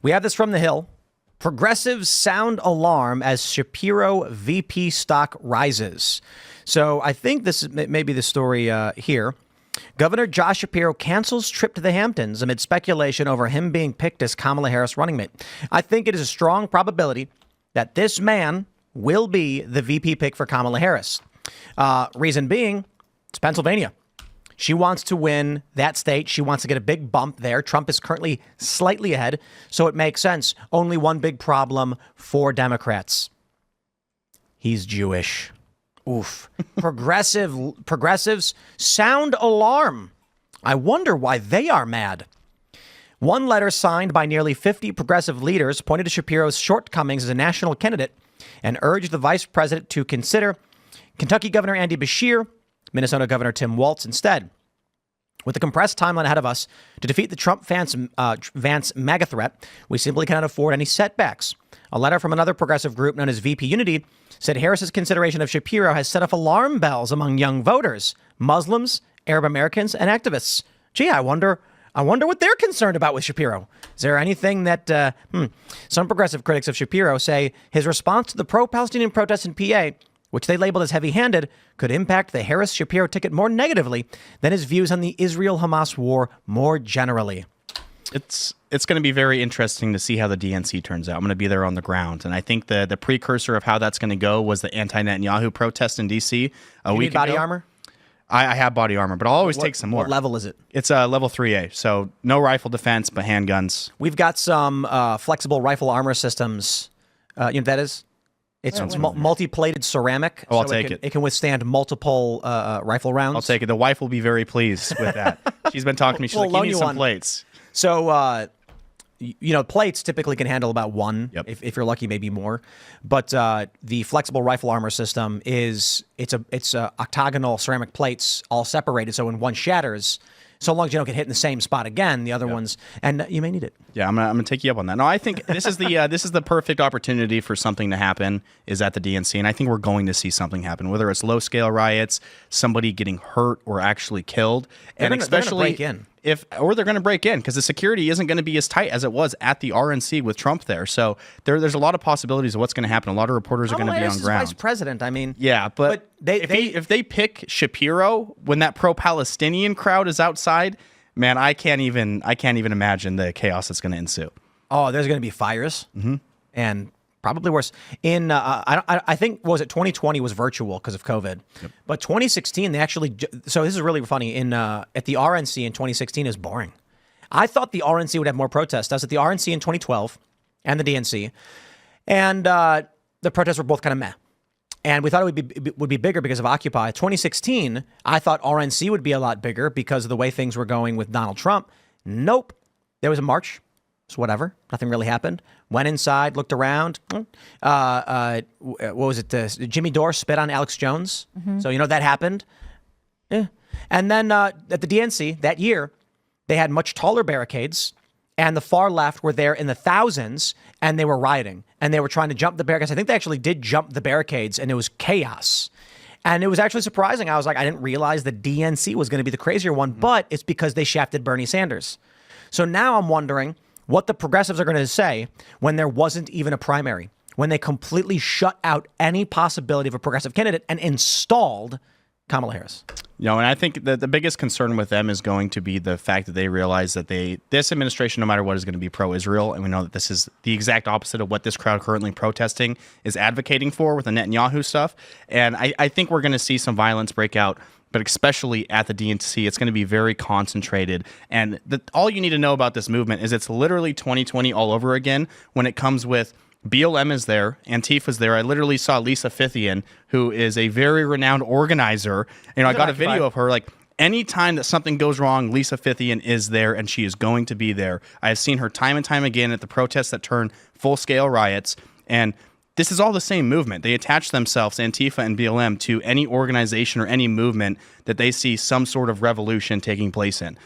We have this from The Hill. Progressives sound alarm as Shapiro VP stock rises. So I think this is maybe the story here. Governor Josh Shapiro cancels trip to the Hamptons amid speculation over him being picked as Kamala Harris running mate. I think it is a strong probability that this man will be the VP pick for Kamala Harris. Reason being, it's Pennsylvania. She wants to win that state. She wants to get a big bump there. Trump is currently slightly ahead, so it makes sense. Only one big problem for Democrats. He's Jewish. Oof. Progressives sound alarm. I wonder why they are mad. One letter signed by nearly 50 progressive leaders pointed to Shapiro's shortcomings as a national candidate and urged the vice president to consider Kentucky Governor Andy Beshear, Minnesota Governor Tim Walz instead. With the compressed timeline ahead of us to defeat the Trump-Vance MAGA threat, we simply cannot afford any setbacks. A letter from another progressive group known as VP Unity said Harris's consideration of Shapiro has set off alarm bells among young voters, Muslims, Arab Americans, and activists. Gee, I wonder what they're concerned about with Shapiro. Is there anything that some progressive critics of Shapiro say his response to the pro-Palestinian protests in PA, which they labeled as heavy-handed, could impact the Harris-Shapiro ticket more negatively than his views on the Israel-Hamas war more generally. It's going to be very interesting to see how the DNC turns out. I'm going to be there on the ground. And I think the precursor of how that's going to go was the anti-Netanyahu protest in D.C. a week ago. Body armor? I have body armor, but I'll always take some more. What level is it? It's level 3A, so no rifle defense, but handguns. We've got some flexible rifle armor systems. You know what that is? It's multi-plated ceramic. Oh, I'll take it. It can withstand multiple rifle rounds. I'll take it. The wife will be very pleased with that. She's been talking to me. She's like, you need some plates. So, plates typically can handle about one. Yep. If you're lucky, maybe more. But the flexible rifle armor system it's octagonal ceramic plates all separated. So when one shatters, so long as you don't get hit in the same spot again, the other ones, and you may need it. Yeah, I'm gonna take you up on that. No, I think this is the perfect opportunity for something to happen is at the DNC, and I think we're going to see something happen, whether it's low scale riots, somebody getting hurt or actually killed, they're gonna break in. They're going to break in because the security isn't going to be as tight as it was at the RNC with Trump there. So there's a lot of possibilities of what's going to happen. A lot of reporters are going to be on ground. Vice president, I mean, yeah, but if they pick Shapiro when that pro-Palestinian crowd is outside, man, I can't even imagine the chaos that's going to ensue. Oh, there's going to be fires, and probably worse. In I think what was it 2020 was virtual because of COVID, but 2016 they actually. So this is really funny. At the RNC in 2016 is boring. I thought the RNC would have more protests. I was at the RNC in 2012 and the DNC, and the protests were both kind of meh. And we thought it would be bigger because of Occupy. 2016, I thought RNC would be a lot bigger because of the way things were going with Donald Trump. Nope, there was a march. So whatever, nothing really happened. Went inside, looked around. What was it? Jimmy Dore spit on Alex Jones. So, that happened. Yeah. And then at the DNC that year, they had much taller barricades. And the far left were there in the thousands. And they were rioting. And they were trying to jump the barricades. I think they actually did jump the barricades. And it was chaos. And it was actually surprising. I was like, I didn't realize the DNC was going to be the crazier one. But it's because they shafted Bernie Sanders. So now I'm wondering what the progressives are going to say when there wasn't even a primary, when they completely shut out any possibility of a progressive candidate and installed Kamala Harris. And I think that the biggest concern with them is going to be the fact that they realize that this administration, no matter what, is going to be pro-Israel. And we know that this is the exact opposite of what this crowd currently protesting is advocating for with the Netanyahu stuff. And I think we're going to see some violence break out. But especially at the DNC, it's going to be very concentrated. And all you need to know about this movement is it's literally 2020 all over again when it comes with BLM is there, Antifa's there. I literally saw Lisa Fithian, who is a very renowned organizer. I got a video of her. Like, anytime that something goes wrong, Lisa Fithian is there, and she is going to be there. I have seen her time and time again at the protests that turn full-scale riots. And this is all the same movement. They attach themselves, Antifa and BLM, to any organization or any movement that they see some sort of revolution taking place in.